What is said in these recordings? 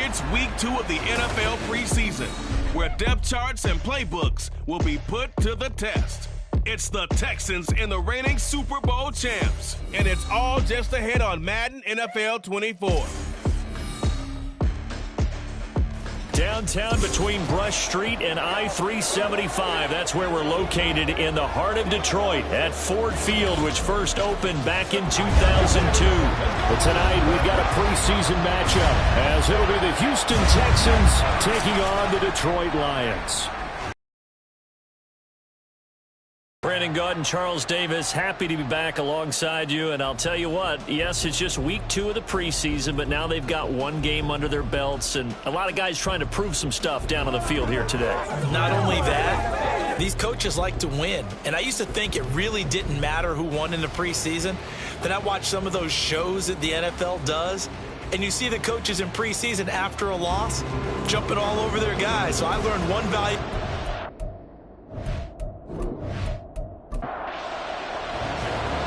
It's week 2 of the NFL preseason, where depth charts and playbooks will be put to the test. It's the Texans and the reigning Super Bowl champs, and it's all just ahead on Madden NFL 24. Downtown between Brush Street and I-375. That's where we're located in the heart of Detroit at Ford Field, which first opened back in 2002. But tonight we've got a preseason matchup as it'll be the Houston Texans taking on the Detroit Lions. Brandon Gaudin and Charles Davis, happy to be back alongside you. And I'll tell you what, yes, it's just week 2 of the preseason, but now they've got one game under their belts, and a lot of guys trying to prove some stuff down on the field here today. Not only that, these coaches like to win. And I used to think it really didn't matter who won in the preseason. Then I watched some of those shows that the NFL does, and you see the coaches in preseason after a loss jumping all over their guys. So I learned one value.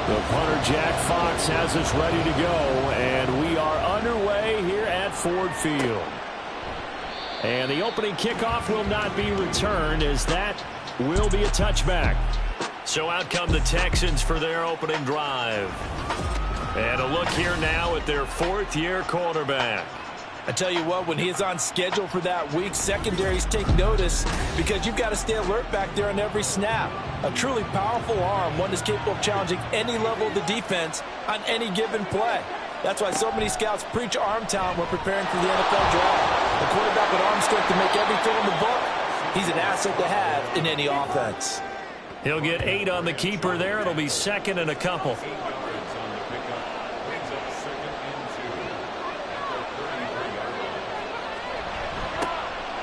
The punter, Jack Fox, has us ready to go, and we are underway here at Ford Field. And the opening kickoff will not be returned, as that will be a touchback. So out come the Texans for their opening drive. And a look here now at their 4th-year quarterback. I tell you what, when he is on schedule for that week, secondaries take notice because you've got to stay alert back there on every snap. A truly powerful arm, one that's capable of challenging any level of the defense on any given play. That's why so many scouts preach arm talent when preparing for the NFL draft. A quarterback with arm strength to make every throw in the book, he's an asset to have in any offense. He'll get 8 on the keeper there. It'll be 2nd and a couple.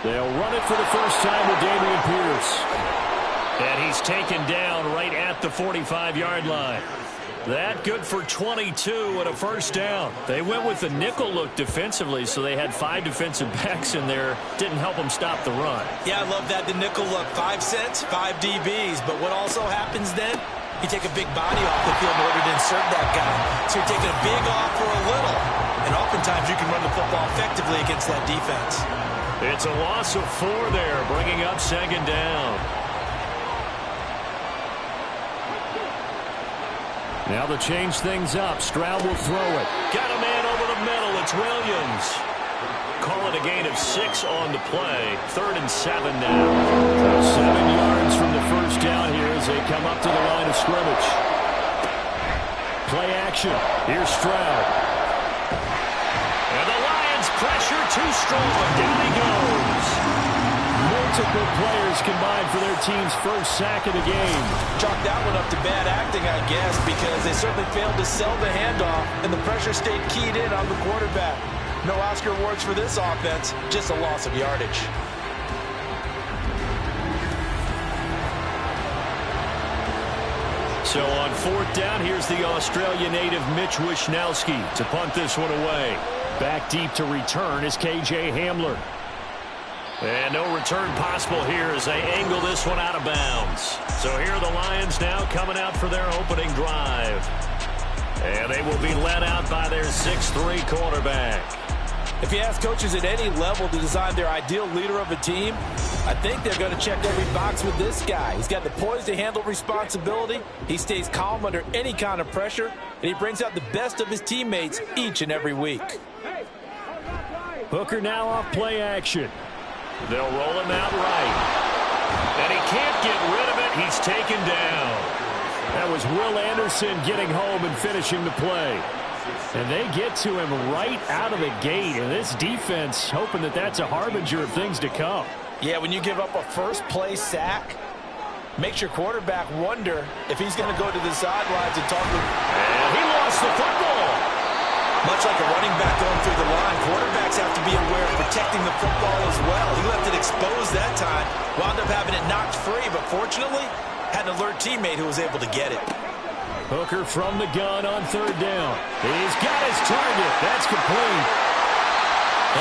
They'll run it for the first time with Dameon Pierce. And he's taken down right at the 45-yard line. That good for 22 and a first down. They went with the nickel look defensively, so they had 5 defensive backs in there. Didn't help them stop the run. Yeah, I love that, the nickel look. 5 cents, 5 DBs. But what also happens then? You take a big body off the field in order to insert that guy. So you're taking a big off for a little. And oftentimes you can run the football effectively against that defense. It's a loss of 4 there, bringing up 2nd down. Now to change things up, Stroud will throw it. Got a man over the middle. It's Williams. Call it a gain of 6 on the play. 3rd and 7 now. 7 yards from the first down here as they come up to the line of scrimmage. Play action. Here's Stroud. And the Lions pressure too strong. Down he goes. Multiple players combined for their team's first sack of the game. Chalk that one up to bad acting, I guess, because they certainly failed to sell the handoff, and the pressure stayed keyed in on the quarterback. No Oscar awards for this offense, just a loss of yardage. So on 4th down, here's the Australia native Mitch Wishnowsky to punt this one away. Back deep to return is KJ Hamler. And no return possible here as they angle this one out of bounds. So here are the Lions now coming out for their opening drive. And they will be led out by their 6'3" quarterback. If you ask coaches at any level to design their ideal leader of a team, I think they're going to check every box with this guy. He's got the poise to handle responsibility. He stays calm under any kind of pressure, and he brings out the best of his teammates each and every week. Hooker now off play action. They'll roll him out right. And he can't get rid of it. He's taken down. That was Will Anderson getting home and finishing the play. And they get to him right out of the gate. And this defense hoping that that's a harbinger of things to come. Yeah, when you give up a first-play sack, makes your quarterback wonder if he's going to go to the sidelines and talk with. And he lost the football. Much like a running back going through the line, quarterbacks have to be aware of protecting the football as well. He left it exposed that time, wound up having it knocked free, but fortunately, had an alert teammate who was able to get it. Hooker from the gun on 3rd down. He's got his target. That's complete.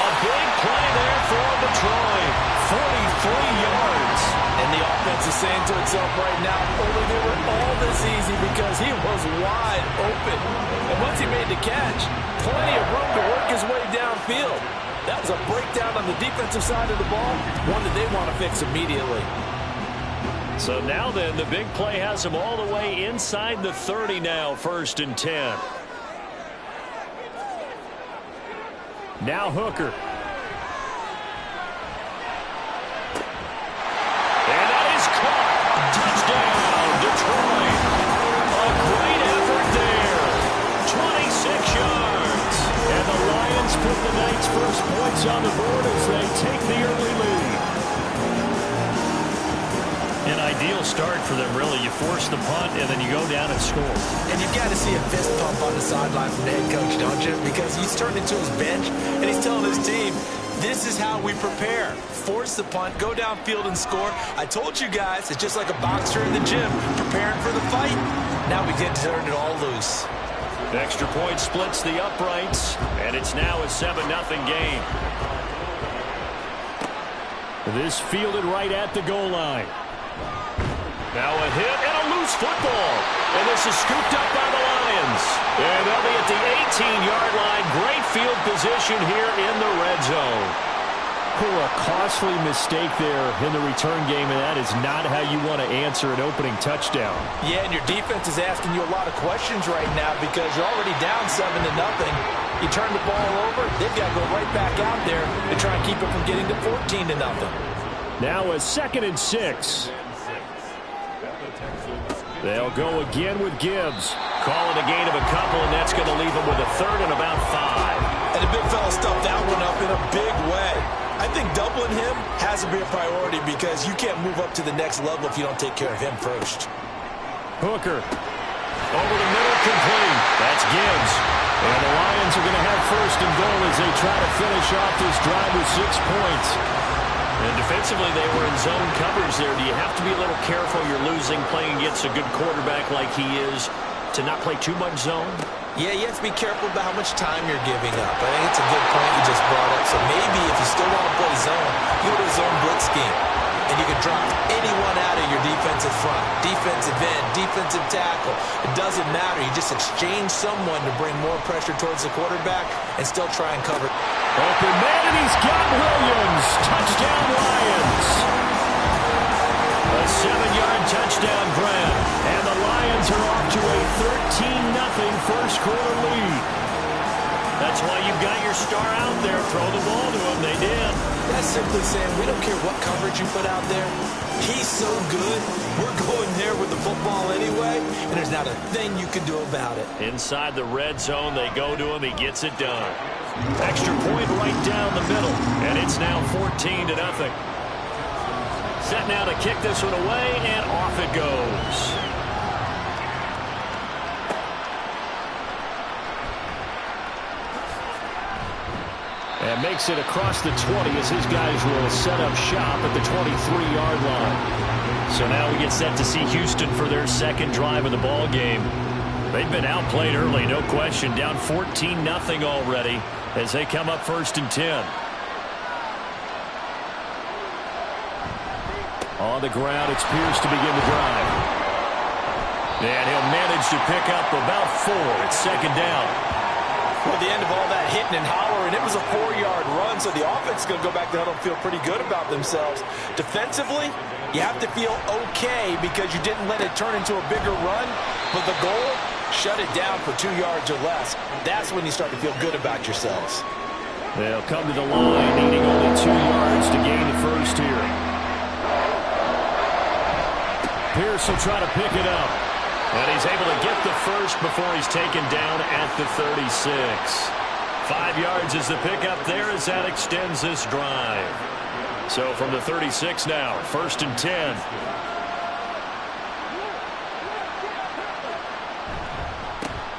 A big play there for Detroit. 43 yards. And the offense is saying to itself right now, only they were all this easy because he was wide open. And once he made the catch, plenty of room to work his way downfield. That was a breakdown on the defensive side of the ball, one that they want to fix immediately. So now then, the big play has him all the way inside the 30 now, 1st and 10. Now Hooker. And that is caught. Touchdown, Detroit. A great effort there. 26 yards. And the Lions put the night's first points on the board as they take the early lead. An ideal start for them, really. You force the punt, and then you go down and score. And you've got to see a fist pump on the sideline from the head coach, don't you? Because he's turned into his bench, and he's telling his team, this is how we prepare. Force the punt, go downfield and score. I told you guys, it's just like a boxer in the gym, preparing for the fight. Now we get to turn it all loose. The extra point splits the uprights, and it's now a 7-0 game. This fielded right at the goal line. Now a hit and a loose football. And this is scooped up by the Lions. And they'll be at the 18-yard line. Great field position here in the red zone. A costly mistake there in the return game, and that is not how you want to answer an opening touchdown. Yeah, and your defense is asking you a lot of questions right now because you're already down 7-0. You turn the ball over, they've got to go right back out there to try and keep it from getting to 14-0. Now a 2nd and 6. They'll go again with Gibbs. Call it a gain of a couple, and that's going to leave them with a 3rd and about 5. And the big fella stuffed that one up in a big way. I think doubling him has to be a priority because you can't move up to the next level if you don't take care of him first. Hooker. Over the middle, complete. That's Gibbs. And the Lions are going to have 1st and goal as they try to finish off this drive with 6 points. And defensively, they were in zone coverage there. Do you have to be a little careful? You're losing, playing against a good quarterback like he is, to not play too much zone? Yeah, you have to be careful about how much time you're giving up. I think it's a good point you just brought up. So maybe if you still want to play zone, you go to a zone blitz scheme. And you can drop anyone out of your defensive front. Defensive end, defensive tackle. It doesn't matter. You just exchange someone to bring more pressure towards the quarterback and still try and cover. Open man, and he's got Williams. Touchdown, Lions. A 7-yard touchdown grab. And the Lions are off to a 13-0 first quarter lead. That's why you've got your star out there. Throw the ball to him. They did. That's simply saying we don't care what coverage you put out there. He's so good. We're going there with the football anyway, and there's not a thing you can do about it. Inside the red zone, they go to him. He gets it done. Extra point right down the middle, and it's now 14-0. Set now to kick this one away, and off it goes. And makes it across the 20 as his guys will set up shop at the 23-yard line. So now we get set to see Houston for their 2nd drive of the ball game. They've been outplayed early, no question. Down 14-0 already as they come up 1st and 10. On the ground, it's Pierce to begin the drive. And he'll manage to pick up about 4. It's 2nd down. Well, the end of all that hitting and hollering, it was a 4-yard run, so the offense is going to go back to huddle and feel pretty good about themselves. Defensively, you have to feel okay because you didn't let it turn into a bigger run, but the goal, shut it down for 2 yards or less. That's when you start to feel good about yourselves. They'll come to the line, needing only 2 yards to gain the first here. Pierce will try to pick it up. And he's able to get the first before he's taken down at the 36. 5 yards is the pickup there as that extends this drive. So from the 36 now, 1st and 10.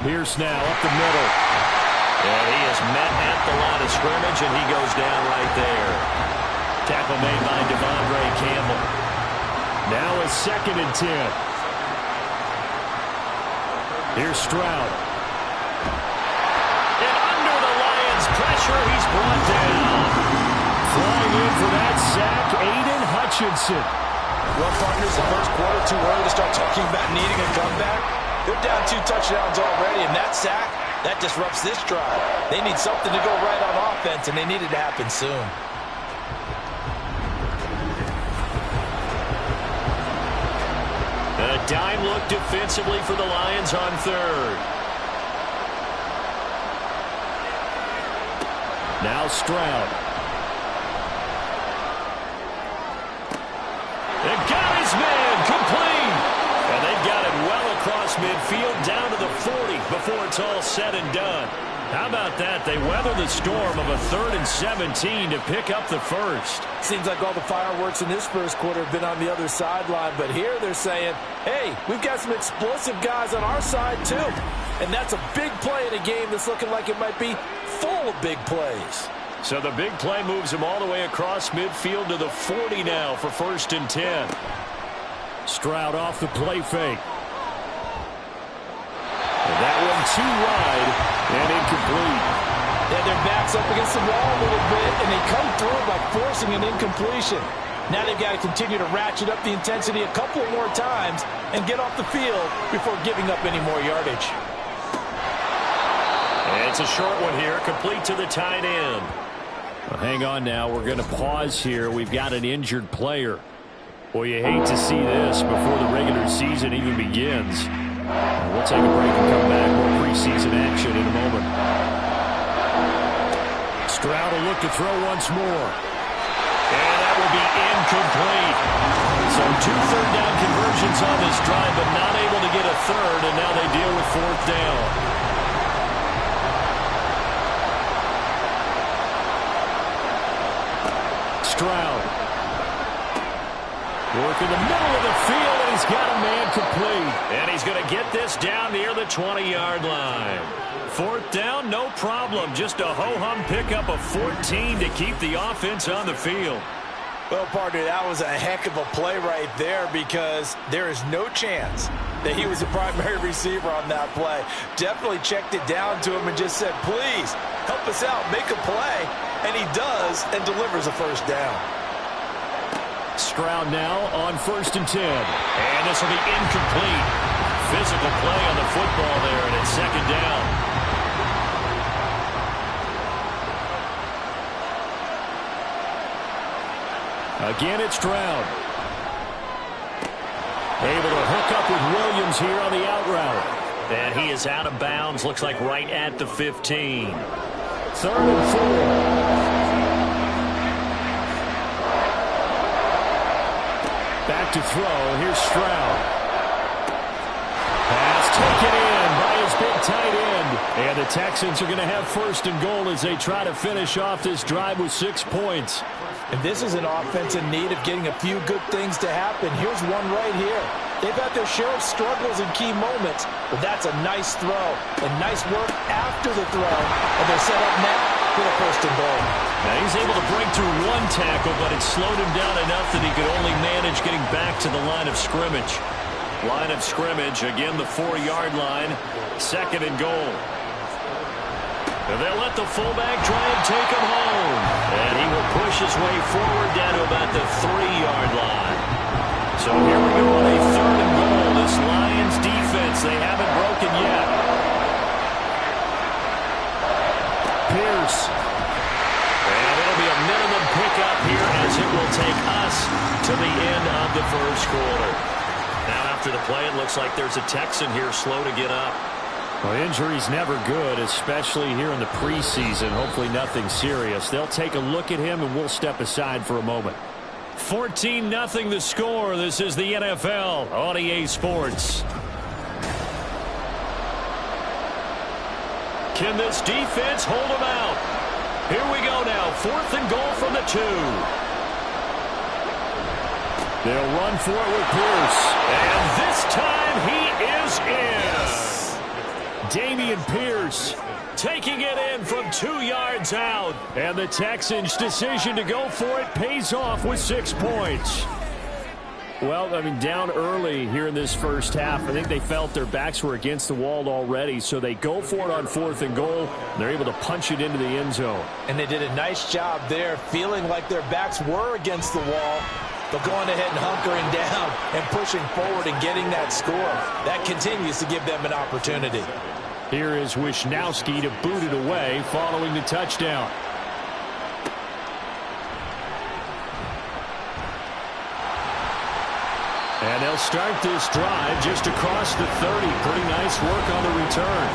Pierce now up the middle. And he is met at the line of scrimmage, and he goes down right there. Tackle made by Devondre Campbell. Now a 2nd and 10. Here's Stroud. And under the Lions' pressure, he's brought down. Flying in for that sack, Aiden Hutchinson. Well, partners, the first quarter, too early to start talking about needing a comeback. They're down 2 touchdowns already, and that sack, that disrupts this drive. They need something to go right on offense, and they need it to happen soon. A dime look defensively for the Lions on third. Now Stroud. And got his man complete. And they've got it well across midfield down to the 40 before it's all said and done. How about that? They weather the storm of a 3rd and 17 to pick up the first. Seems like all the fireworks in this first quarter have been on the other sideline, but here they're saying, hey, we've got some explosive guys on our side too. And that's a big play in a game that's looking like it might be full of big plays. So the big play moves him all the way across midfield to the 40 now for 1st and 10. Stroud off the play fake. And that one too wide and incomplete. Yeah, their back's up against the wall a little bit, and they come through by forcing an incompletion. Now they've got to continue to ratchet up the intensity a couple more times and get off the field before giving up any more yardage. And it's a short one here, complete to the tight end. Well, hang on now. We're going to pause here. We've got an injured player. Boy, you hate to see this before the regular season even begins. We'll take a break and come back. More preseason action in a moment. Stroud will look to throw once more. And that will be incomplete. So 2 third-down conversions on this drive, but not able to get a third, and now they deal with 4th down. Stroud. Work in the middle of the field, and he's got a man complete. And he's going to get this down near the 20-yard line. 4th down, no problem. Just a ho-hum pickup of 14 to keep the offense on the field. Well, partner, that was a heck of a play right there because there is no chance that he was the primary receiver on that play. Definitely checked it down to him and just said, please, help us out, make a play. And he does and delivers a 1st down. Stroud now on 1st and 10. And this will be incomplete. Physical play on the football there, and it's 2nd down. Again, it's Stroud. Able to hook up with Williams here on the out route. And he is out of bounds, looks like right at the 15. 3rd and 4. Back to throw. Here's Stroud. Pass taken in by his big tight end. And the Texans are going to have 1st and goal as they try to finish off this drive with 6 points. And this is an offense in need of getting a few good things to happen. Here's one right here. They've had their share of struggles in key moments, but that's a nice throw and nice work after the throw. And they're set up now for the 1st and goal. Now he's able to break through 1 tackle, but it slowed him down enough that he could only manage getting back to the line of scrimmage. Line of scrimmage, again the 4-yard line, 2nd and goal. And they'll let the fullback try and take him home. And he will push his way forward down to about the 3-yard line. So here we go on a 3rd and goal. This Lions defense, they haven't broken yet. Pierce. And it'll be a minimum pickup here as it will take us to the end of the 1st quarter. Now after the play, it looks like there's a Texan here slow to get up. Well, injury's never good, especially here in the preseason. Hopefully nothing serious. They'll take a look at him, and we'll step aside for a moment. 14-0 the score. This is the NFL on EA Sports. Can this defense hold them out? Here we go now. 4th and goal from the 2. They'll run for it with Pierce. And this time he is in. Dameon Pierce taking it in from 2 yards out. And the Texans' decision to go for it pays off with 6 points. Well, I mean, down early here in this first half. I think they felt their backs were against the wall already, so they go for it on 4th and goal. They're able to punch it into the end zone. And they did a nice job there, feeling like their backs were against the wall. but going ahead and hunkering down and pushing forward and getting that score, that continues to give them an opportunity. Here is Wisnowski to boot it away following the touchdown. And they'll start this drive just across the 30. Pretty nice work on the return.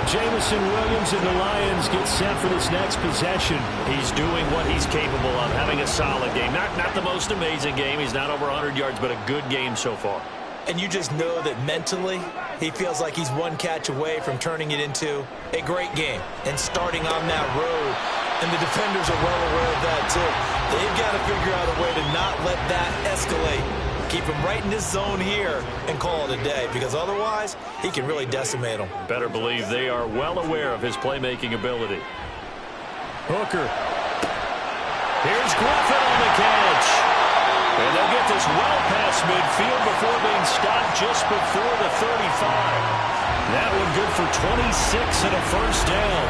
Jameson Williams and the Lions get set for this next possession. He's doing what he's capable of, having a solid game. Not the most amazing game. He's not over 100 yards, but a good game so far. And you just know that mentally, he feels like he's one catch away from turning it into a great game and starting on that road. And the defenders are well aware of that, too. They've got to figure out a way to not let that escalate. Keep him right in this zone here and call it a day, because otherwise, he can really decimate them. Better believe they are well aware of his playmaking ability. Hooker. Here's Griffin on the catch. And they'll get this well past midfield before being stopped just before the 35. That one good for 26 and a first down.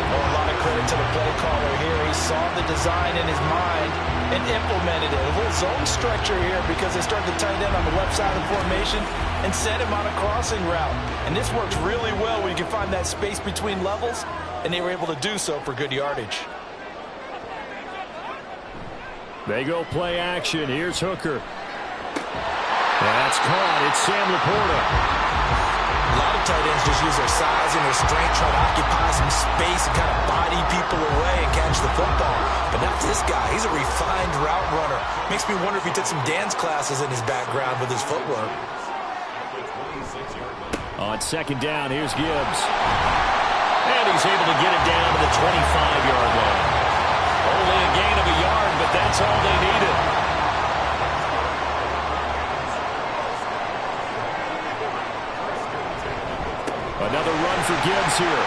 Oh, a lot of credit to the play caller here. He saw the design in his mind and implemented it. A little zone structure here because they started the tight end on the left side of the formation and sent him on a crossing route. And this works really well when you can find that space between levels, and they were able to do so for good yardage. They go play action. Here's Hooker. That's caught. It's Sam Laporta. A lot of tight ends just use their size and their strength, try to occupy some space and kind of body people away and catch the football. But not this guy. He's a refined route runner. Makes me wonder if he took some dance classes in his background with his footwork. On second down, here's Gibbs. And he's able to get it down to the 25-yard line. Only a gain of a yard, but that's all they needed. Another run for Gibbs here.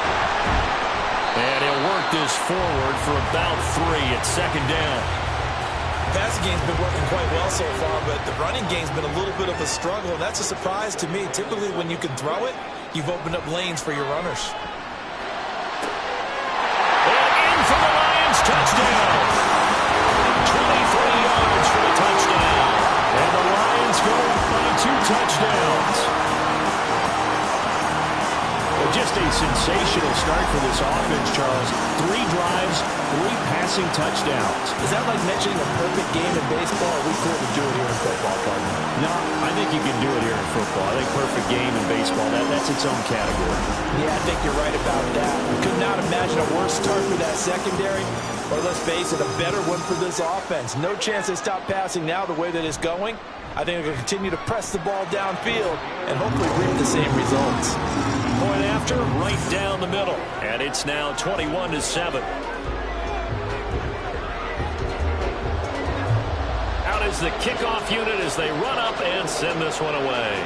And he'll work this forward for about 3 at second down. The passing game's been working quite well so far, but the running game's been a little bit of a struggle, and that's a surprise to me. Typically, when you can throw it, you've opened up lanes for your runners. Touchdown. 23 yards for the touchdown. And the Lions go up by 2 touchdowns. Well, just a sensational start for this offense, Charles. 3 drives, 3 passing touchdowns. Is that like mentioning a perfect game in baseball, or we couldn't do it here in football, partner? No, I think you can do it here in football. I think perfect game in baseball, that's its own category. Yeah, I think you're right about that. We could not imagine a worse start for that secondary, or let's face it, a better one for this offense. No chance they stop passing now the way that it's going. I think they're going to continue to press the ball downfield and hopefully reap the same results. Point after, right down the middle. And it's now 21-7. Out is the kickoff unit as they run up and send this one away.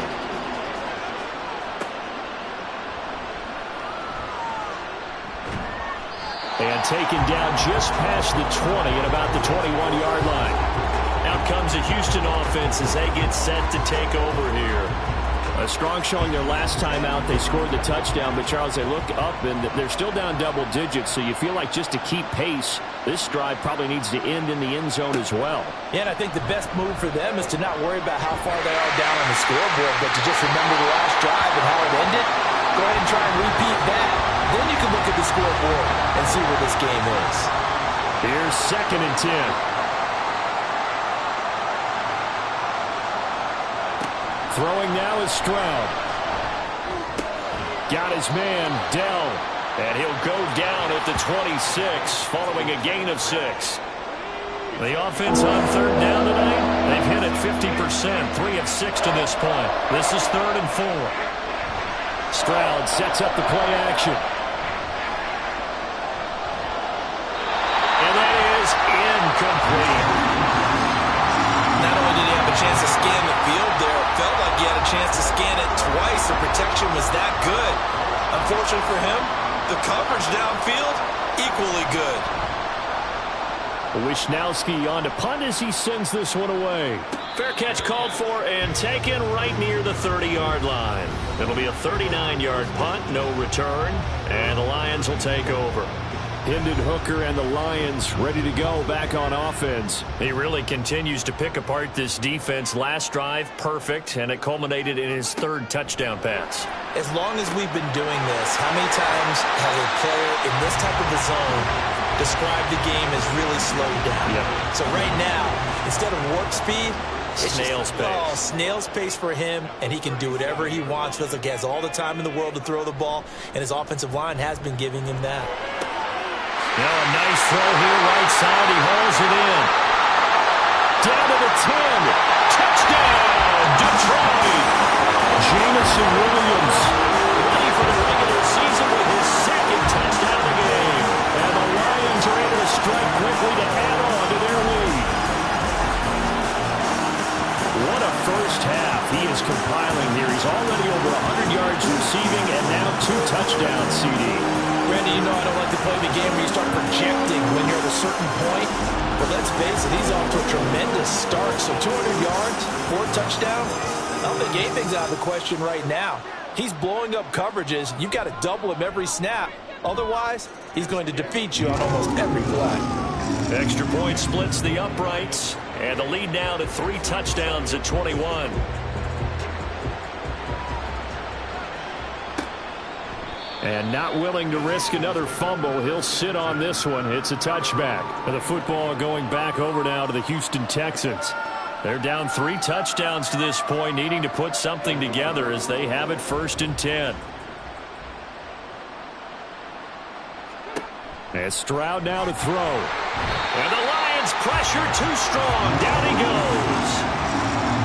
And taken down just past the 20 at about the 21-yard line. Out comes the Houston offense as they get set to take over here. A strong showing their last time out. They scored the touchdown, but Charles, they look up and they're still down double digits, so you feel like just to keep pace, this drive probably needs to end in the end zone as well. Yeah, and I think the best move for them is to not worry about how far they are down on the scoreboard, but to just remember the last drive and how it ended. Go ahead and try and repeat that. Then you can look at the scoreboard and see where this game is. Here's 2nd and 10. Throwing now is Stroud. Got his man, Dell. And he'll go down at the 26, following a gain of 6. The offense on 3rd down tonight, they've hit it 50%, 3 of 6 to this point. This is 3rd and 4. Stroud sets up the play action. And that is incomplete. Not only did he have a chance to scan the field there, it felt like he had a chance to scan it twice. The protection was that good. Unfortunately for him, the coverage downfield, equally good. Wisnowski on to punt as he sends this one away. Fair catch called for and taken right near the 30-yard line. It'll be a 39-yard punt, no return, and the Lions will take over. Hendon Hooker and the Lions ready to go back on offense. He really continues to pick apart this defense. Last drive, perfect, and it culminated in his third touchdown pass. As long as we've been doing this, how many times has a player in this type of a zone described the game as really slowed down? Yep. So right now, instead of warp speed, snail's pace. Oh, snail's pace for him, and he can do whatever he wants. Feels like he has all the time in the world to throw the ball, and his offensive line has been giving him that. Now a nice throw here, right side. He hauls it in. Down to the 10. Touchdown, Detroit. Jameson Williams. Ready for the regular season with his second touchdown of the game. And the Lions are able to strike quickly to add on to their lead. What a first half he is compiling here. He's already over 100 yards receiving and now 2 touchdowns, CD. Randy, you know I don't like to play the game where you start projecting when you're at a certain point. But let's face it, he's off to a tremendous start. So 200 yards, 4 touchdowns. I don't think anything's out of the question right now. He's blowing up coverages. You've got to double him every snap. Otherwise, he's going to defeat you on almost every play. Extra point splits the uprights, and the lead now to 3 touchdowns at 21. And not willing to risk another fumble. He'll sit on this one. It's a touchback. The football going back over now to the Houston Texans. They're down 3 touchdowns to this point, needing to put something together as they have it 1st and 10. And Stroud now to throw. And the Lions pressure too strong. Down he goes.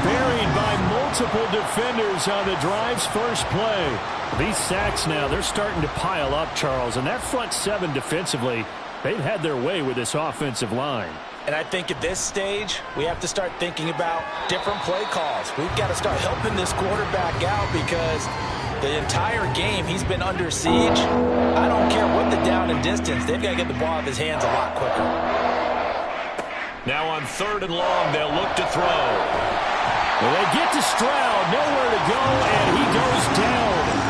Buried by multiple defenders on the drive's first play. These sacks now, they're starting to pile up, Charles. And that front 7 defensively, they've had their way with this offensive line. And I think at this stage, we have to start thinking about different play calls. We've got to start helping this quarterback out because the entire game he's been under siege. I don't care what the down and distance. They've got to get the ball out of his hands a lot quicker. Now on 3rd and long, they'll look to throw. Well, they get to Stroud, nowhere to go, and he goes down.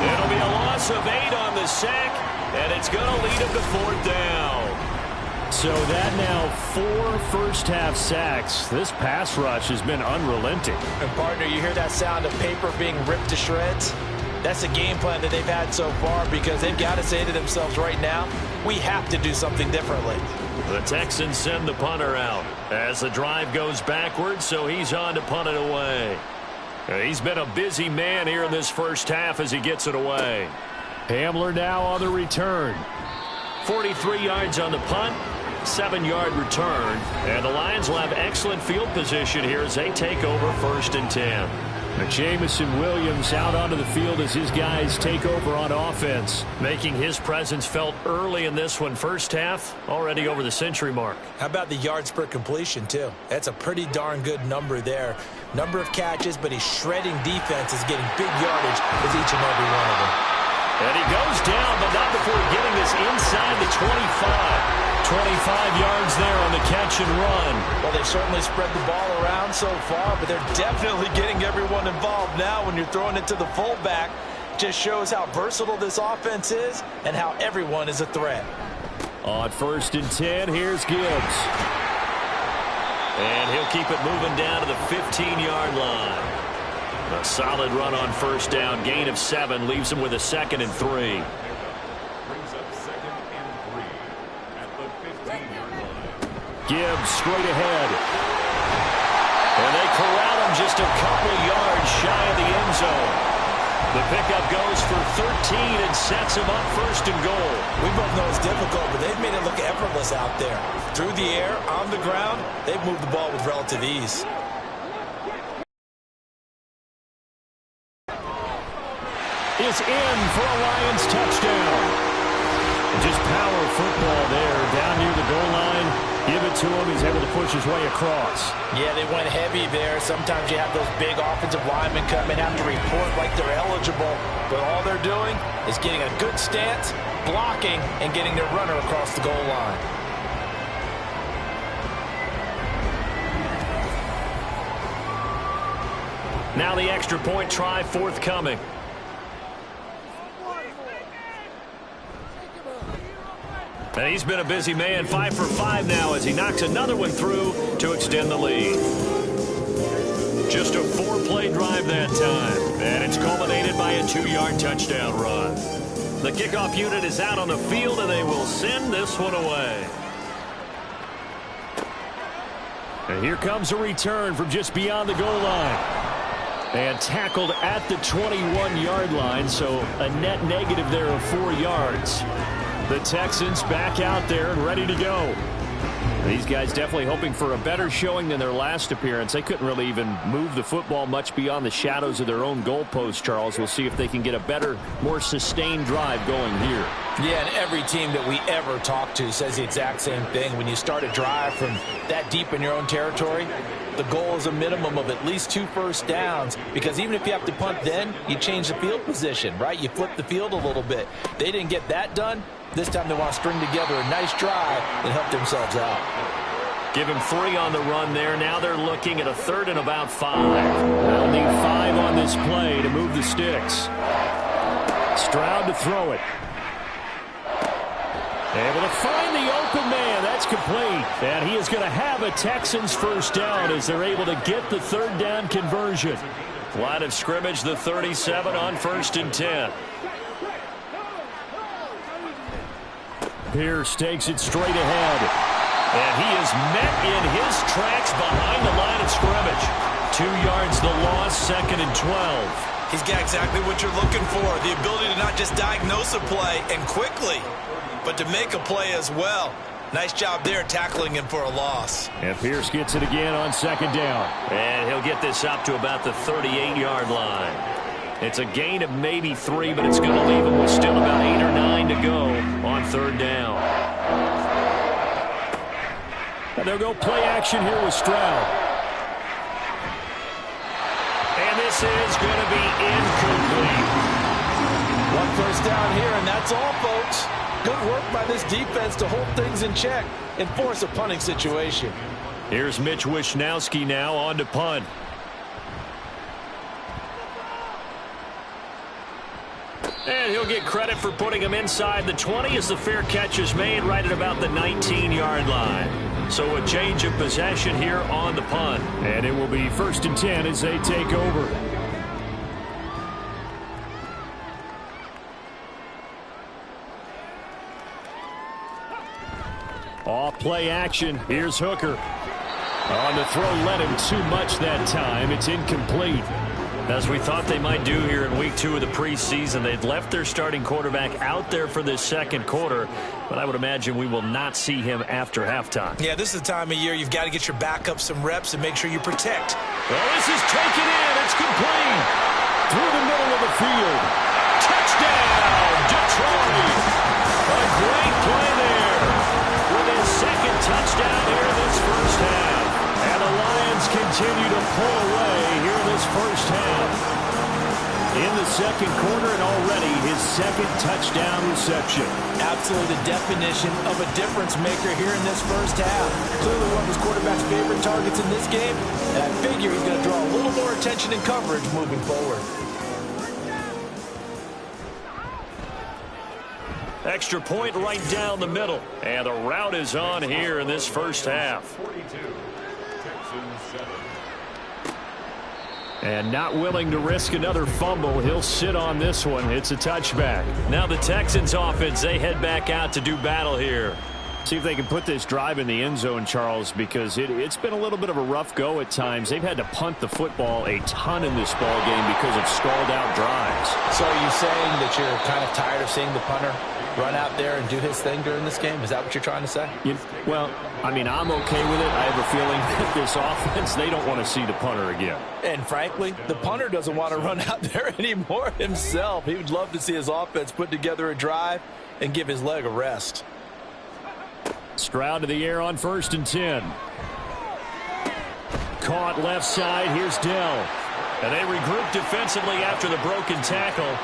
It'll be a loss of 8 on the sack, and it's going to lead him to 4th down. So that now 4 first-half sacks. This pass rush has been unrelenting. And, partner, you hear that sound of paper being ripped to shreds? That's the game plan that they've had so far because they've got to say to themselves right now, we have to do something differently. The Texans send the punter out as the drive goes backwards, so he's on to punt it away. He's been a busy man here in this first half as he gets it away. Hamler now on the return. 43 yards on the punt, 7-yard return, and the Lions will have excellent field position here as they take over 1st and 10. Jameson Williams out onto the field as his guys take over on offense. Making his presence felt early in this one. First half, already over the century mark. How about the yards per completion, too? That's a pretty darn good number there. Number of catches, but he's shredding defenses, getting big yardage with each and every one of them. And he goes down, but not before getting this inside the 25. 25 yards there on the catch and run. Well, they've certainly spread the ball around so far, but they're definitely getting everyone involved now when you're throwing it to the fullback. Just shows how versatile this offense is and how everyone is a threat. On 1st and 10, here's Gibbs. And he'll keep it moving down to the 15-yard line. A solid run on 1st down. Gain of 7 leaves him with a 2nd and 3. Gibbs straight ahead. And they corral him just a couple yards shy of the end zone. The pickup goes for 13 and sets him up 1st and goal. We both know it's difficult, but they've made it look effortless out there. Through the air, on the ground, they've moved the ball with relative ease. Is in for a Lions touchdown. Just power football there down near the goal line. Give it to him. He's able to push his way across. Yeah, they went heavy there. Sometimes you have those big offensive linemen come and have to report like they're eligible. But all they're doing is getting a good stance, blocking, and getting their runner across the goal line. Now the extra point try forthcoming. And he's been a busy man, 5 for 5 now as he knocks another one through to extend the lead. Just a 4-play drive that time, and it's culminated by a 2-yard touchdown run. The kickoff unit is out on the field, and they will send this one away. And here comes a return from just beyond the goal line. And tackled at the 21-yard line, so a net negative there of 4 yards. The Texans back out there and ready to go. These guys definitely hoping for a better showing than their last appearance. They couldn't really even move the football much beyond the shadows of their own goalpost, Charles. We'll see if they can get a better, more sustained drive going here. Yeah, and every team that we ever talk to says the exact same thing. When you start a drive from that deep in your own territory, the goal is a minimum of at least 2 first downs, because even if you have to punt then, you change the field position, right? You flip the field a little bit. They didn't get that done. This time they want to string together a nice drive and help themselves out. Give him 3 on the run there. Now they're looking at a 3rd and about 5. They'll need 5 on this play to move the sticks. Stroud to throw it. Able to find the open man. That's complete. And he is going to have a Texans first down as they're able to get the 3rd down conversion. Line of scrimmage, the 37 on 1st and 10. Pierce takes it straight ahead. And he is met in his tracks behind the line of scrimmage. 2 yards the loss, 2nd and 12. He's got exactly what you're looking for, the ability to not just diagnose a play and quickly, but to make a play as well. Nice job there tackling him for a loss. And Pierce gets it again on 2nd down. And he'll get this up to about the 38-yard line. It's a gain of maybe 3, but it's going to leave him with still about 8 or 9 to go on 3rd down. And they'll go play action here with Stroud. And this is going to be incomplete. 1 first down here, and that's all, folks. Good work by this defense to hold things in check and force a punting situation. Here's Mitch Wishnowsky now on to punt. And he'll get credit for putting him inside the 20 as the fair catch is made right at about the 19-yard line. So a change of possession here on the punt. And it will be 1st and 10 as they take over. Off play action. Here's Hooker. On the throw, led him too much that time. It's incomplete. As we thought they might do here in week 2 of the preseason, they've left their starting quarterback out there for this 2nd quarter, but I would imagine we will not see him after halftime. Yeah, this is the time of year you've got to get your backup some reps and make sure you protect. Well, this is taken in. It's complete. Through the middle of the field. Touchdown, Detroit. A great play there. With his 2nd touchdown here in this first half. And the Lions continue to pull away here in this first half. In the 2nd quarter and already his 2nd touchdown reception. Absolutely the definition of a difference maker here in this first half. Clearly one of his quarterback's favorite targets in this game, and I figure he's going to draw a little more attention and coverage moving forward. Extra point right down the middle. And the route is on here in this first half. And not willing to risk another fumble. He'll sit on this one. It's a touchback. Now the Texans offense, they head back out to do battle here. See if they can put this drive in the end zone, Charles, because it's been a little bit of a rough go at times. They've had to punt the football a ton in this ball game because of stalled out drives. So are you saying that you're kind of tired of seeing the punter run out there and do his thing during this game? Is that what you're trying to say? Well, I mean, I'm okay with it. I have a feeling that this offense, they don't want to see the punter again. And frankly, the punter doesn't want to run out there anymore himself. He would love to see his offense put together a drive and give his leg a rest. Stroud to the air on 1st and 10. Caught left side. Here's Dell. And they regroup defensively after the broken tackle,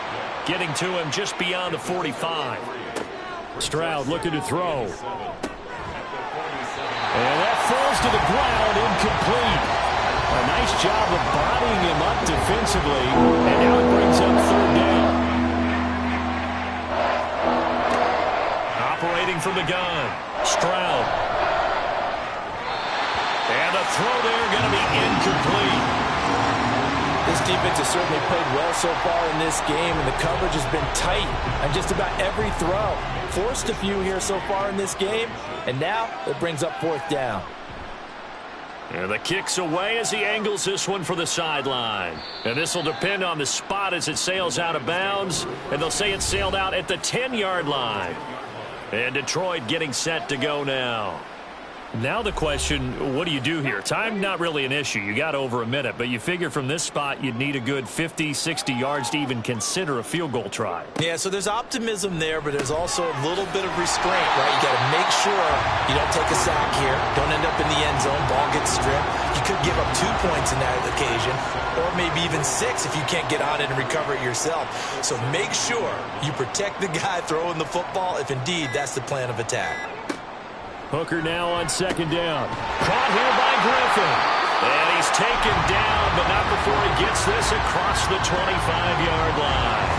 getting to him just beyond the 45. Stroud looking to throw. And that falls to the ground, incomplete. A nice job of bodying him up defensively, and now it brings up 3rd down. Operating Looking from the gun. Stroud. And the throw there going to be incomplete. This defense has certainly played well so far in this game, and the coverage has been tight on just about every throw. Forced a few here so far in this game, and now it brings up 4th down. And the kick's away as he angles this one for the sideline. And this will depend on the spot as it sails out of bounds. And they'll say it sailed out at the 10-yard line. And Detroit getting set to go now. Now the question, what do you do here? Time not really an issue. You got over a minute, but you figure from this spot you'd need a good 50, 60 yards to even consider a field goal try. Yeah, so there's optimism there, but there's also a little bit of restraint, right? You got to make sure you don't take a sack here, don't end up in the end zone, ball gets stripped. You could give up 2 points in that occasion, or maybe even 6 if you can't get on it and recover it yourself. So make sure you protect the guy throwing the football if indeed that's the plan of attack. Hooker now on 2nd down. Caught here by Griffin. And he's taken down, but not before he gets this across the 25-yard line.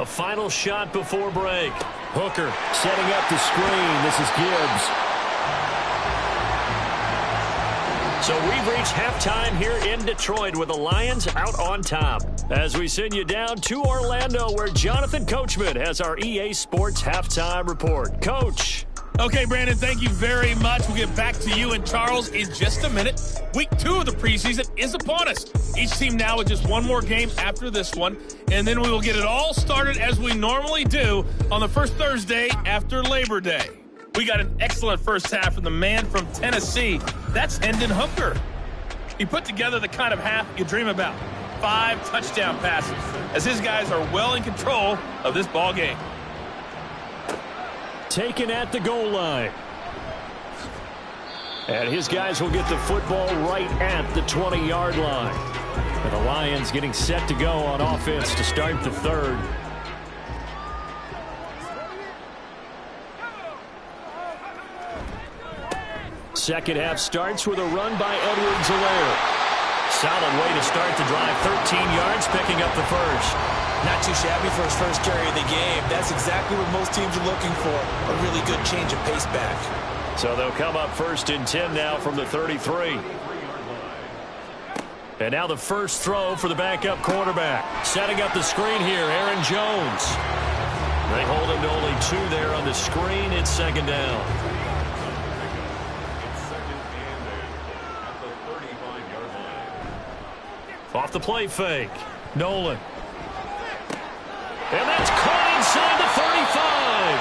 A final shot before break. Hooker setting up the screen. This is Gibbs. So we've reached halftime here in Detroit with the Lions out on top. As we send you down to Orlando where Jonathan Coachman has our EA Sports Halftime Report. Coach. Okay, Brandon, thank you very much. We'll get back to you and Charles in just a minute. Week 2 of the preseason is upon us. Each team now with just one more game after this one, and then we will get it all started as we normally do on the first Thursday after Labor Day. We got an excellent first half from the man from Tennessee. That's Hendon Hooker. He put together the kind of half you dream about. 5 touchdown passes, as his guys are well in control of this ball game. Taken at the goal line. And his guys will get the football right at the 20-yard line. And the Lions getting set to go on offense to start the 3rd. Second half starts with a run by Edwards-Helaire. Solid way to start the drive. 13 yards, picking up the first. Not too shabby for his first carry of the game. That's exactly what most teams are looking for. A really good change of pace back. So they'll come up 1st and 10 now from the 33. And now the first throw for the backup quarterback. Setting up the screen here, Aaron Jones. They hold him to only 2 there on the screen. It's 2nd down. Off the play fake. Nolan. And that's caught inside the 35.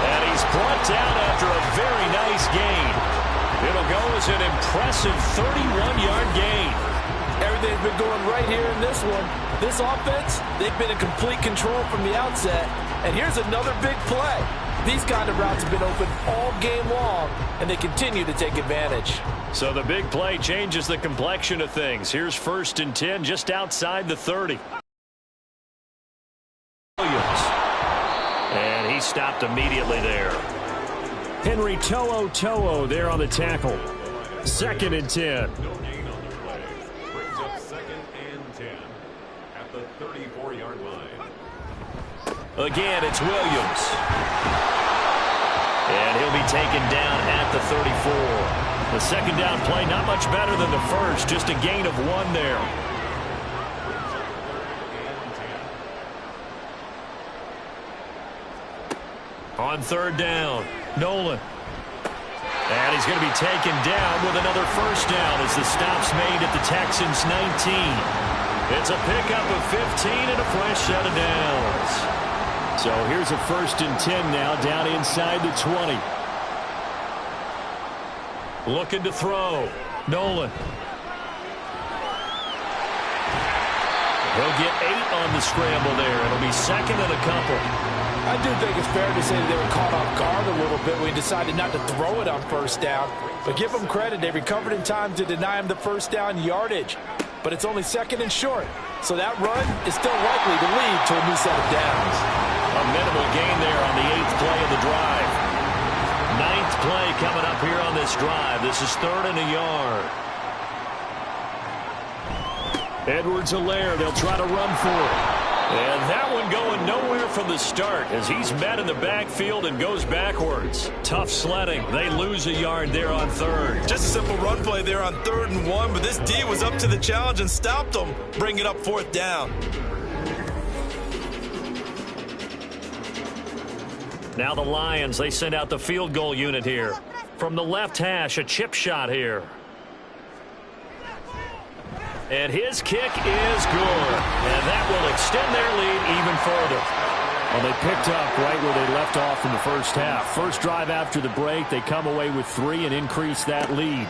And he's brought down after a very nice gain. It'll go as an impressive 31-yard gain. Everything's been going right here in this one. This offense, they've been in complete control from the outset. And here's another big play. These kind of routes have been open all game long, and they continue to take advantage. So the big play changes the complexion of things. Here's 1st and 10 just outside the 30. And he stopped immediately there. Henry To'o there on the tackle. 2nd and 10. Again, it's Williams. And he'll be taken down at the 34. The 2nd down play, not much better than the first, just a gain of 1 there. On 3rd down, Nolan. And he's going to be taken down with another first down as the stop's made at the Texans' 19. It's a pickup of 15 and a fresh set of downs. So here's a 1st and 10 now down inside the 20. Looking to throw. Nolan. He'll get 8 on the scramble there. It'll be 2nd and a couple. I do think it's fair to say that they were caught off guard a little bit when he decided not to throw it on first down. But give them credit. They recovered in time to deny him the first down yardage. But it's only 2nd and short. So that run is still likely to lead to a new set of downs. A minimal gain there on the 8th play of the drive. 9th play coming up here on this drive. This is 3rd and a yard. Edwards-Helaire, they'll try to run for it. And that one going nowhere from the start as he's met in the backfield and goes backwards. Tough sledding. They lose a yard there on third. Just a simple run play there on 3rd and 1, but this D was up to the challenge and stopped them. Bring it up 4th down. Now the Lions, they send out the field goal unit here. From the left hash, a chip shot here. And his kick is good. And that will extend their lead even further. Well, they picked up right where they left off in the first half. First drive after the break, they come away with 3 and increase that lead.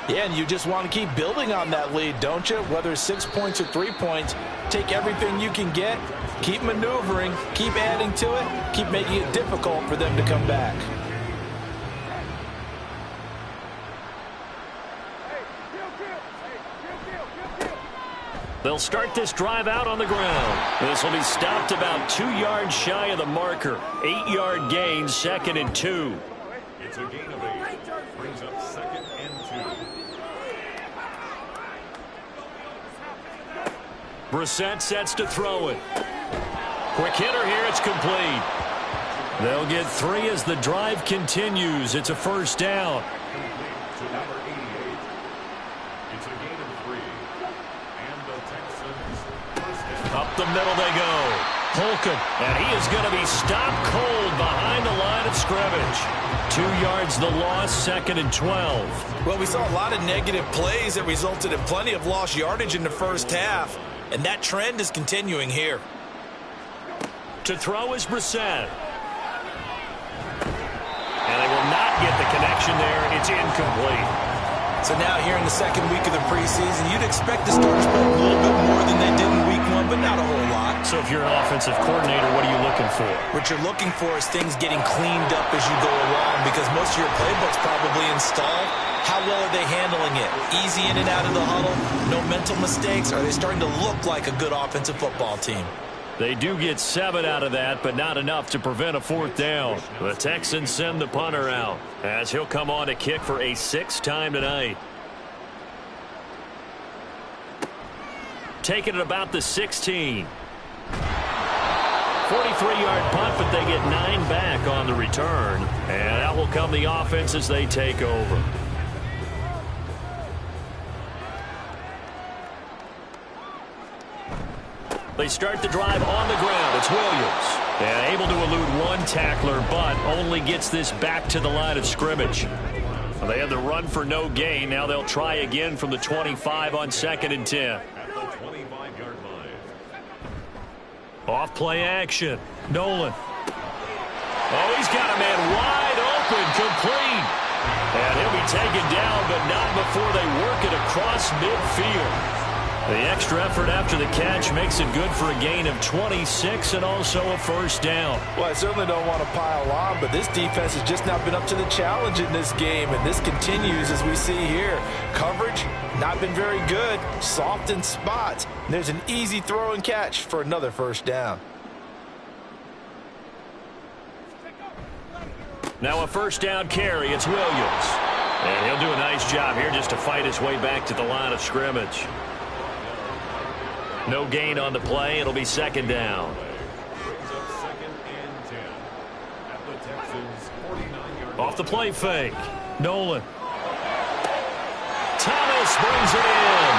Yeah, and you just want to keep building on that lead, don't you? Whether it's 6 points or 3 points, take everything you can get, keep maneuvering, keep adding to it, keep making it difficult for them to come back. They'll start this drive out on the ground. This will be stopped about 2 yards shy of the marker. 8-yard gain, 2nd and 2. It's a gain of 8. Brings up 2nd and 2. Brissett sets to throw it. Quick hitter here, it's complete. They'll get 3 as the drive continues. It's a first down. To number 88. It's a gain of 3. And the Texans first down. Up the middle they go. Holcomb, and he is going to be stopped cold behind the line of scrimmage. 2 yards the loss, 2nd and 12. Well, we saw a lot of negative plays that resulted in plenty of lost yardage in the first half, and that trend is continuing here. To throw is Brissett. And they will not get the connection there. It's incomplete. So now here in the 2nd week of the preseason, you'd expect the starters to play a little bit more than they did in week 1, but not a whole lot. So if you're an offensive coordinator, what are you looking for? What you're looking for is things getting cleaned up as you go along, because most of your playbook's probably installed. How well are they handling it? Easy in and out of the huddle? No mental mistakes? Are they starting to look like a good offensive football team? They do get 7 out of that, but not enough to prevent a 4th down. The Texans send the punter out as he'll come on to kick for a 6th time tonight. Taking it about the 16. 43-yard punt, but they get 9 back on the return. And out will come the offense as they take over. They start the drive on the ground. It's Williams. And able to elude 1 tackler, but only gets this back to the line of scrimmage. Well, they had the run for no gain. Now they'll try again from the 25 on 2nd and 10. At the 25-yard line. Off play action. Nolan. Oh, he's got a man wide open, complete. And he'll be taken down, but not before they work it across midfield. The extra effort after the catch makes it good for a gain of 26 and also a first down. Well, I certainly don't want to pile on, but this defense has just not been up to the challenge in this game, and this continues as we see here. Coverage, not been very good, soft in spots. And there's an easy throw and catch for another first down. Now a first down carry, it's Williams. And he'll do a nice job here just to fight his way back to the line of scrimmage. No gain on the play. It'll be 2nd down. Brings up 2nd and 10. At the Texans 49-yard line. Off the play fake. Nolan. Thomas brings it in.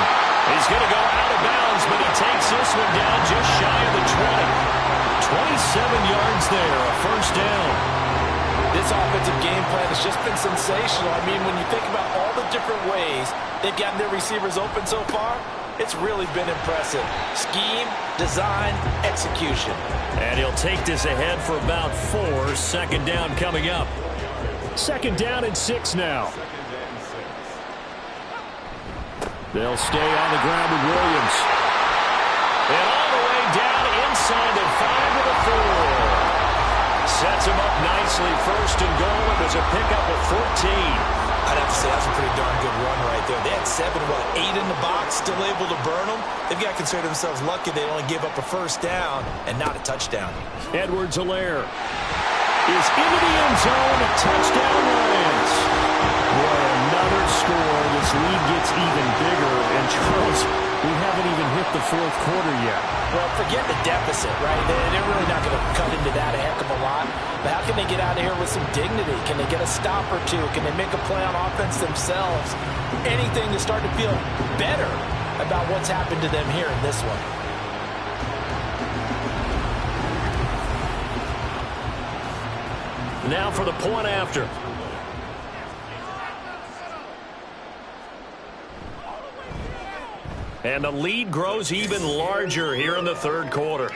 He's going to go out of bounds, but he takes this one down just shy of the 20. 27 yards there, a first down. This offensive game plan has just been sensational. I mean, when you think about all the different ways they've gotten their receivers open so far, it's really been impressive. Scheme, design, execution. And he'll take this ahead for about 4. 2nd down coming up. 2nd down and 6 now. They'll stay on the ground with Williams. And all the way down inside the 5 to the 4. Sets him up nicely. 1st and goal. It was a pickup of 14. I'd have to say that's a pretty darn good run right there. They had 8 in the box, still able to burn them. They've got to consider themselves lucky they only gave up a first down and not a touchdown. Edwards-Helaire is into the end zone. Touchdown Lions. Boy, another score. This lead gets even bigger. And Charles, We haven't even hit the fourth quarter yet. Well, forget the deficit, right? They're really not going to cut into that a heck of a lot. But how can they get out of here with some dignity? Can they get a stop or two? Can they make a play on offense themselves? Anything to start to feel better about what's happened to them here in this one. Now for the point after. And the lead grows even larger here in the third quarter.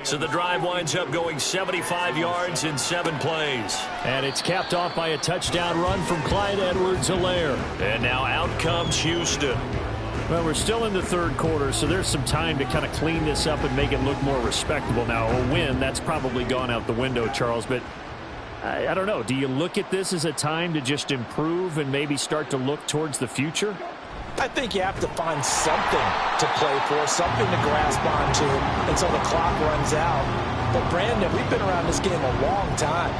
So the drive winds up going 75 yards in 7 plays. And it's capped off by a touchdown run from Clyde Edwards-Helaire. And now out comes Houston. Well, we're still in the third quarter, so there's some time to kind of clean this up and make it look more respectable. Now, a win, that's probably gone out the window, Charles, but I don't know. Do you look at this as a time to just improve and maybe start to look towards the future? I think you have to find something to play for, something to grasp onto until the clock runs out. But, Brandon, we've been around this game a long time.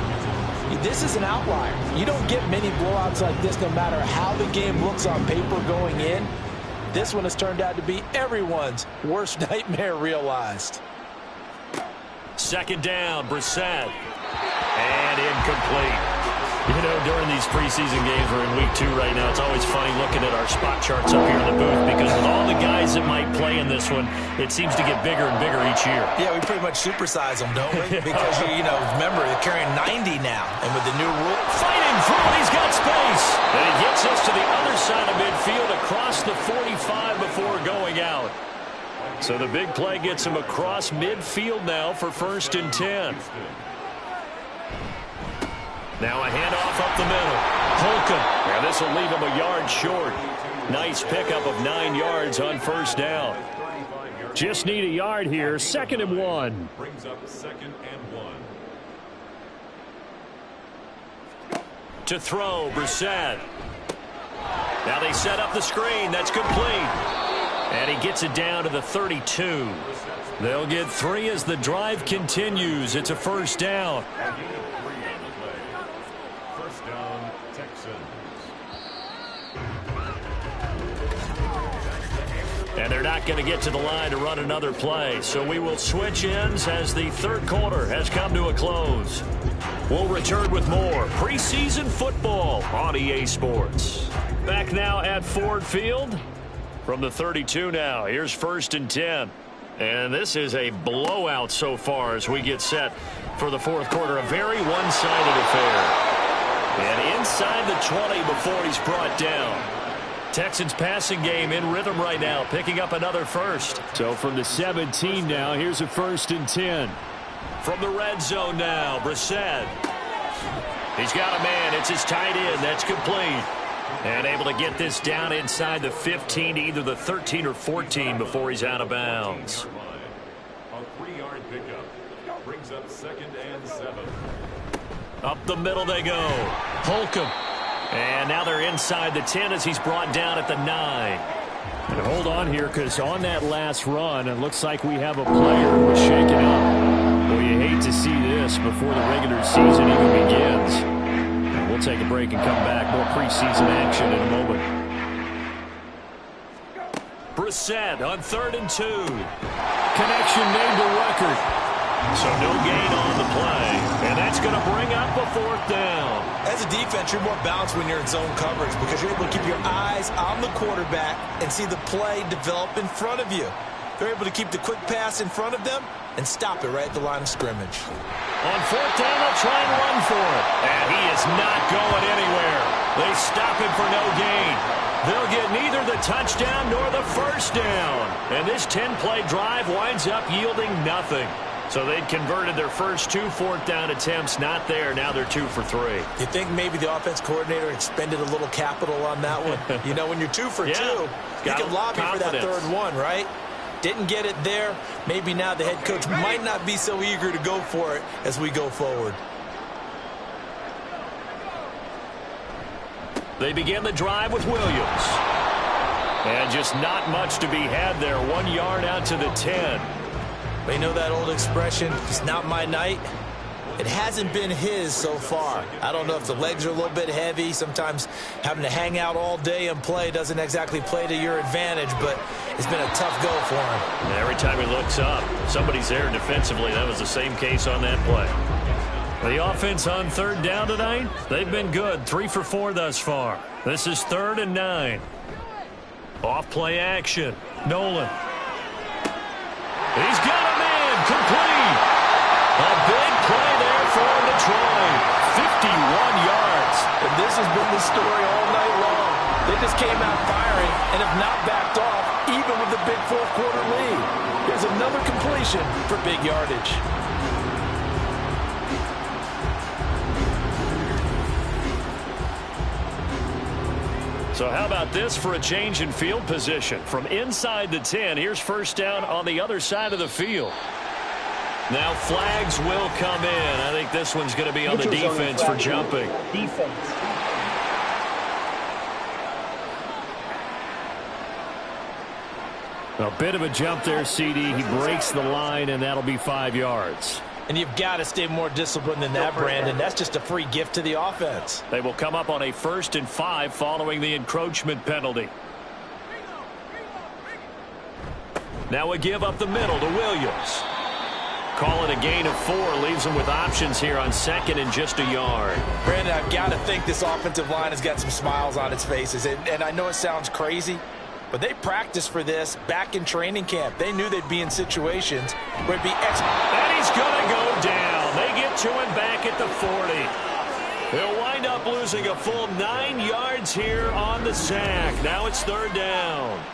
This is an outlier. You don't get many blowouts like this no matter how the game looks on paper going in. This one has turned out to be everyone's worst nightmare realized. Second down, Brissett. And incomplete. You know, during these preseason games, we're in week 2 right now, it's always funny looking at our spot charts up here in the booth because with all the guys that might play in this one, it seems to get bigger and bigger each year. Yeah, we pretty much supersize them, don't we? Because, you know, remember, they're carrying 90 now. And with the new rule, fighting through, he's got space. And he gets us to the other side of midfield across the 45 before going out. So the big play gets him across midfield now for 1st and 10. Now a handoff up the middle. Holcomb. And this will leave him a yard short. Nice pickup of 9 yards on 1st down. Just need a yard here. 2nd and 1. Brings up 2nd and 1. To throw, Brissett. Now they set up the screen. That's complete. And he gets it down to the 32. They'll get 3 as the drive continues. It's a 1st down. And they're not going to get to the line to run another play. So we will switch ends as the third quarter has come to a close. We'll return with more preseason football on EA Sports. Back now at Ford Field from the 32 now. Here's 1st and 10. And this is a blowout so far as we get set for the fourth quarter. A very one-sided affair. And inside the 20 before he's brought down. Texans passing game in rhythm right now, picking up another first. So from the 17 now, here's a 1st and 10. From the red zone now, Brissett. He's got a man. It's his tight end. That's complete. And able to get this down inside the 15, either the 13 or 14 before he's out of bounds. A 3-yard pickup brings up 2nd and 7. Up the middle they go. Holcomb. And now they're inside the 10 as he's brought down at the 9. And hold on here because on that last run, it looks like we have a player who was shaken up. Well, you hate to see this before the regular season even begins. And we'll take a break and come back. More preseason action in a moment. Brissett on 3rd and 2. Connection made to record. So no gain on the play. And that's going to bring up a 4th down. As a defense, you're more balanced when you're in zone coverage because you're able to keep your eyes on the quarterback and see the play develop in front of you. They're able to keep the quick pass in front of them and stop it right at the line of scrimmage. On 4th down, they'll try and run for it. And he is not going anywhere. They stop him for no gain. They'll get neither the touchdown nor the 1st down. And this 10-play drive winds up yielding nothing. So they'd converted their first 2 4th down attempts, not there. Now they're 2 for 3. You think maybe the offense coordinator expended a little capital on that one? You know, when you're 2 for 2, you can lobby for that 3rd one, right? Didn't get it there. Maybe now the head coach might not be so eager to go for it as we go forward. They begin the drive with Williams. And just not much to be had there. 1 yard out to the 10. You know that old expression, it's not my night? It hasn't been his so far. I don't know if the legs are a little bit heavy. Sometimes having to hang out all day and play doesn't exactly play to your advantage, but it's been a tough go for him. And every time he looks up, somebody's there defensively. That was the same case on that play. The offense on third down tonight, they've been good. 3 for 4 thus far. This is 3rd and 9. Off play action. Nolan. He's got a man complete. A big play there for Detroit. 51 yards. And this has been the story all night long. They just came out firing and have not backed off, even with the big fourth-quarter lead. Here's another completion for big yardage. So how about this for a change in field position? From inside the 10, here's first down on the other side of the field. Now flags will come in. I think this one's going to be on the defense for jumping. A bit of a jump there, CD. He breaks the line, and that'll be 5 yards. And you've got to stay more disciplined than that, Brandon. That's just a free gift to the offense. They will come up on a 1st and 5 following the encroachment penalty. Now a give up the middle to Williams. Call it a gain of 4. Leaves them with options here on 2nd and just a yard. Brandon, I've got to think this offensive line has got some smiles on its faces. And I know it sounds crazy, but they practiced for this back in training camp. They knew they'd be in situations where it'd be And he's going to go down. They get to him back at the 40. He'll wind up losing a full 9 yards here on the sack. Now it's 3rd down.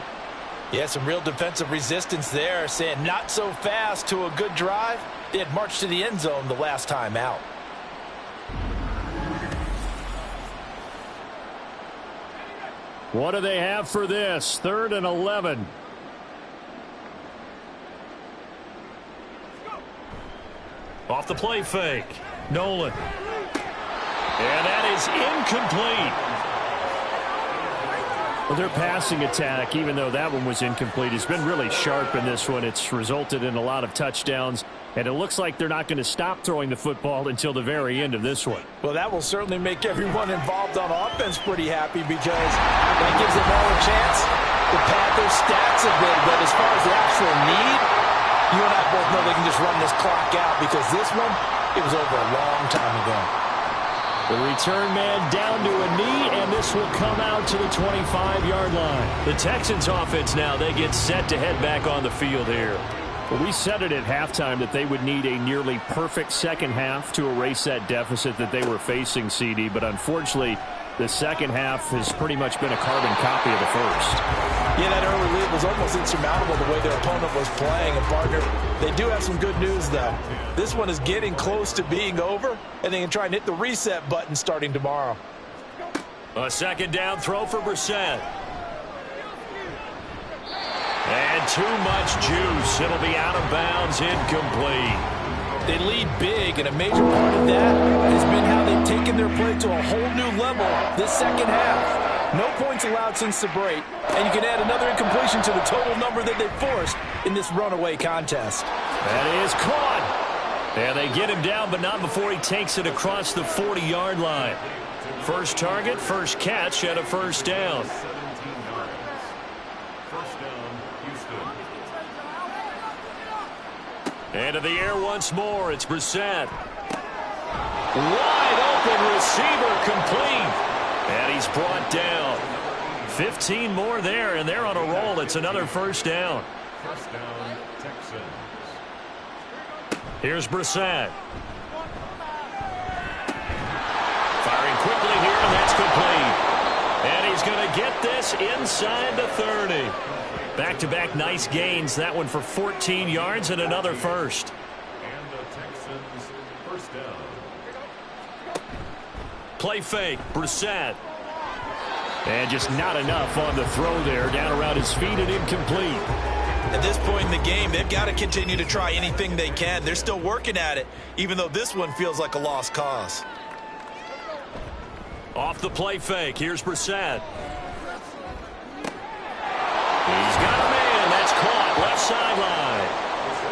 Yeah, some real defensive resistance there, saying not so fast to a good drive. They had marched to the end zone the last time out. What do they have for this? 3rd and 11. Off the play fake. Nolan. And that is incomplete. Well, their passing attack, even though that one was incomplete, has been really sharp in this one. It's resulted in a lot of touchdowns, and it looks like they're not going to stop throwing the football until the very end of this one. Well, that will certainly make everyone involved on offense pretty happy, because that gives them all a chance to pad their stats a bit. But as far as the actual need, you and I both know they can just run this clock out, because this one, it was over a long time ago. The return man down to a knee, and this will come out to the 25-yard line. The Texans offense now, they get set to head back on the field here. Well, we said it at halftime that they would need a nearly perfect second half to erase that deficit that they were facing, CD, but unfortunately, the second half has pretty much been a carbon copy of the first. Yeah, that early lead was almost insurmountable the way their opponent was playing. And, partner, they do have some good news, though. This one is getting close to being over, and they can try and hit the reset button starting tomorrow. A 2nd down throw for Brissett. And too much juice. It'll be out of bounds, incomplete. They lead big, and a major part of that has been how they've taken their play to a whole new level this second half. No points allowed since the break, and you can add another incompletion to the total number that they've forced in this runaway contest. That is caught. And they get him down, but not before he takes it across the 40-yard line. First target, first catch, and a first down. And to the air once more, it's Brissett. Wide open receiver, complete. And he's brought down. 15 more there, and they're on a roll. It's another first down. First down, Texans. Here's Brissett. Firing quickly here, and that's complete. And he's going to get this inside the 30. Back-to-back nice gains. That one for 14 yards and another first. And the Texans first down. Play fake. Brissett. And just not enough on the throw there. Down around his feet and incomplete. At this point in the game, they've got to continue to try anything they can. They're still working at it, even though this one feels like a lost cause. Off the play fake. Here's Brissett. He's got a man. That's caught. Left sideline.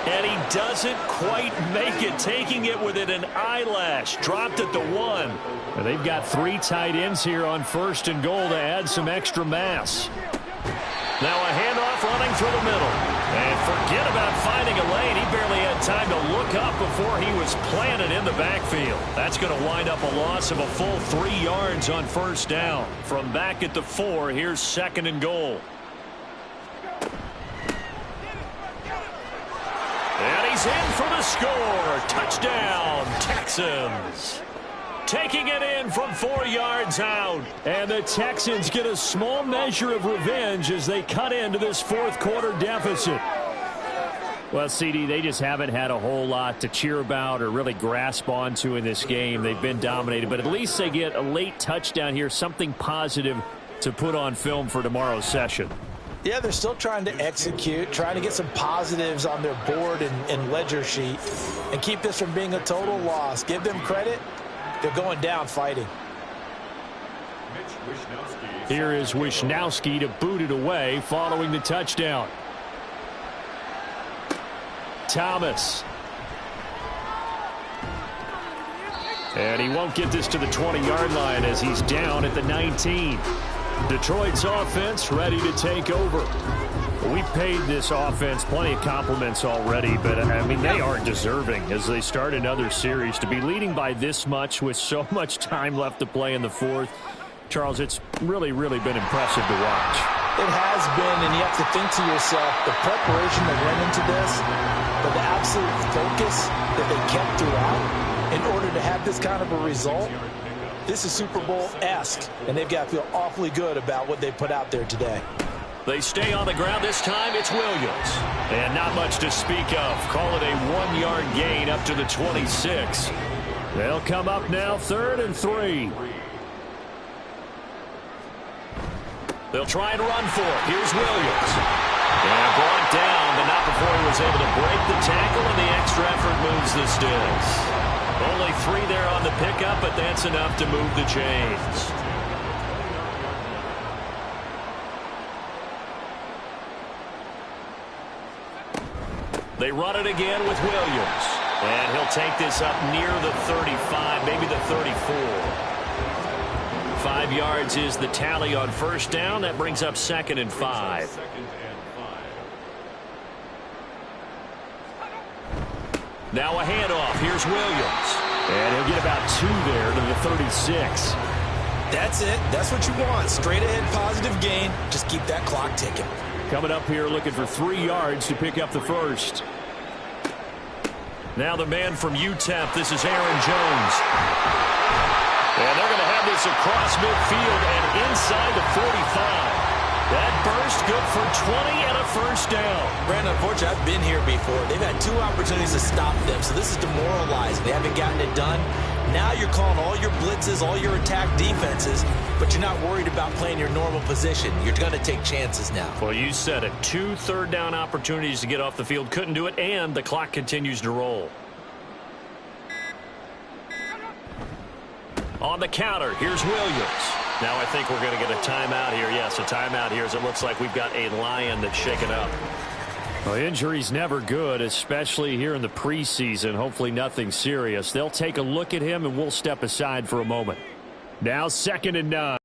And he doesn't quite make it, taking it within an eyelash. Dropped at the 1. And they've got 3 tight ends here on 1st and goal to add some extra mass. Now a handoff running through the middle. And forget about finding a lane. He barely had time to look up before he was planted in the backfield. That's going to wind up a loss of a full 3 yards on 1st down. From back at the 4, here's 2nd and goal. And he's in for the score. Touchdown, Texans. Taking it in from 4 yards out. And the Texans get a small measure of revenge as they cut into this 4th quarter deficit. Well, CD, they just haven't had a whole lot to cheer about or really grasp onto in this game. They've been dominated, but at least they get a late touchdown here, something positive to put on film for tomorrow's session. Yeah, they're still trying to execute, trying to get some positives on their board and ledger sheet and keep this from being a total loss. Give them credit. They're going down fighting. Here is Wishnowski to boot it away following the touchdown. Thomas. And he won't get this to the 20-yard line as he's down at the 19. Detroit's offense ready to take over. We paid this offense plenty of compliments already, but, I mean, they are deserving as they start another series. To be leading by this much with so much time left to play in the 4th, Charles, it's really, really been impressive to watch. It has been, and you have to think to yourself, the preparation that went into this, but the absolute focus that they kept throughout in order to have this kind of a result. This is Super Bowl-esque, and they've got to feel awfully good about what they put out there today. They stay on the ground this time. It's Williams. And not much to speak of. Call it a 1-yard gain up to the 26. They'll come up now 3rd and 3. They'll try and run for it. Here's Williams. And brought down, but not before he was able to break the tackle, and the extra effort moves the sticks. Only 3 there on the pickup, but that's enough to move the chains. They run it again with Williams. And he'll take this up near the 35, maybe the 34. 5 yards is the tally on 1st down. That brings up 2nd and 5. Now a handoff. Here's Williams. And he'll get about 2 there to the 36. That's it. That's what you want. Straight ahead positive gain. Just keep that clock ticking. Coming up here looking for 3 yards to pick up the 1st. Now the man from UTEP. This is Aaron Jones. And they're going to have this across midfield and inside the 45. That burst good for 20 and a 1st down. Brandon, unfortunately, I've been here before. They've had 2 opportunities to stop them, so this is demoralizing. They haven't gotten it done. Now you're calling all your blitzes, all your attack defenses, but you're not worried about playing your normal position. You're going to take chances now. Well, you said it. 2 3rd down opportunities to get off the field. Couldn't do it, and the clock continues to roll. On the counter, here's Williams. Now I think we're going to get a timeout here. Yes, a timeout here as it looks like we've got a Lion that's shaken up. Well, injury's never good, especially here in the preseason. Hopefully nothing serious. They'll take a look at him, and we'll step aside for a moment. Now 2nd and 9.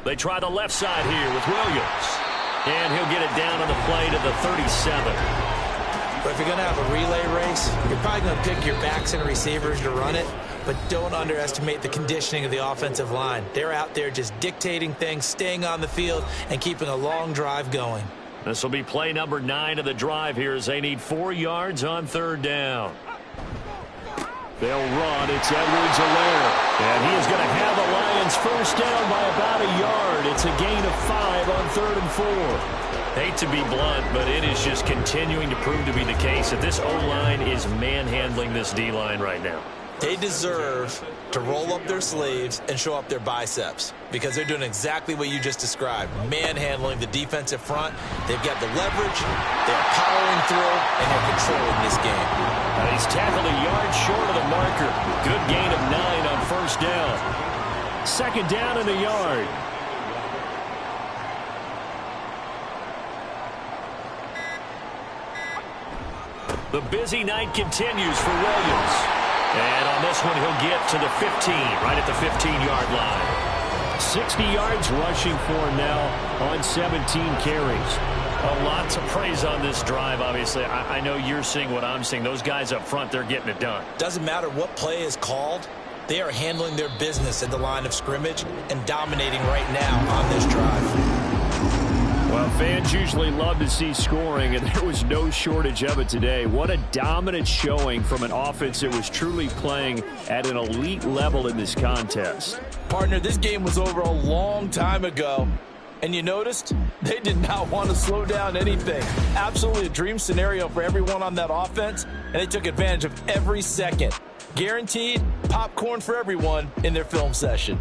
They try the left side here with Williams. And he'll get it down on the play to the 37. But if you're going to have a relay race, you're probably going to pick your backs and receivers to run it, but don't underestimate the conditioning of the offensive line. They're out there just dictating things, staying on the field, and keeping a long drive going. This will be play number 9 of the drive here as they need 4 yards on 3rd down. They'll run. It's Edwards-Helaire. And he is going to have the Lions 1st down by about a yard. It's a gain of 5 on 3rd and 4. Hate to be blunt, but it is just continuing to prove to be the case that this O-line is manhandling this D-line right now. They deserve to roll up their sleeves and show up their biceps because they're doing exactly what you just described, manhandling the defensive front. They've got the leverage, they're powering through, and they're controlling this game. He's tackled a yard short of the marker. Good gain of 9 on 1st down. 2nd down and a yard. The busy night continues for Williams. And on this one, he'll get to the 15, right at the 15-yard line. 60 yards rushing for him now on 17 carries. A lot to praise on this drive, obviously. I know you're seeing what I'm seeing. Those guys up front, they're getting it done. Doesn't matter what play is called. They are handling their business at the line of scrimmage and dominating right now on this drive. Well, fans usually love to see scoring, and there was no shortage of it today. What a dominant showing from an offense that was truly playing at an elite level in this contest. Partner, this game was over a long time ago. And you noticed they did not want to slow down anything. Absolutely a dream scenario for everyone on that offense, and they took advantage of every second. Guaranteed popcorn for everyone in their film session.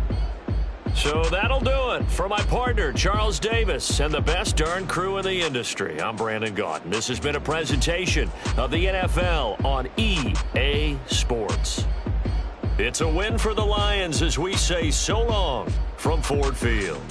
So that'll do it for my partner, Charles Davis, and the best darn crew in the industry. I'm Brandon Gaudin. This has been a presentation of the NFL on EA Sports. It's a win for the Lions as we say so long from Ford Field.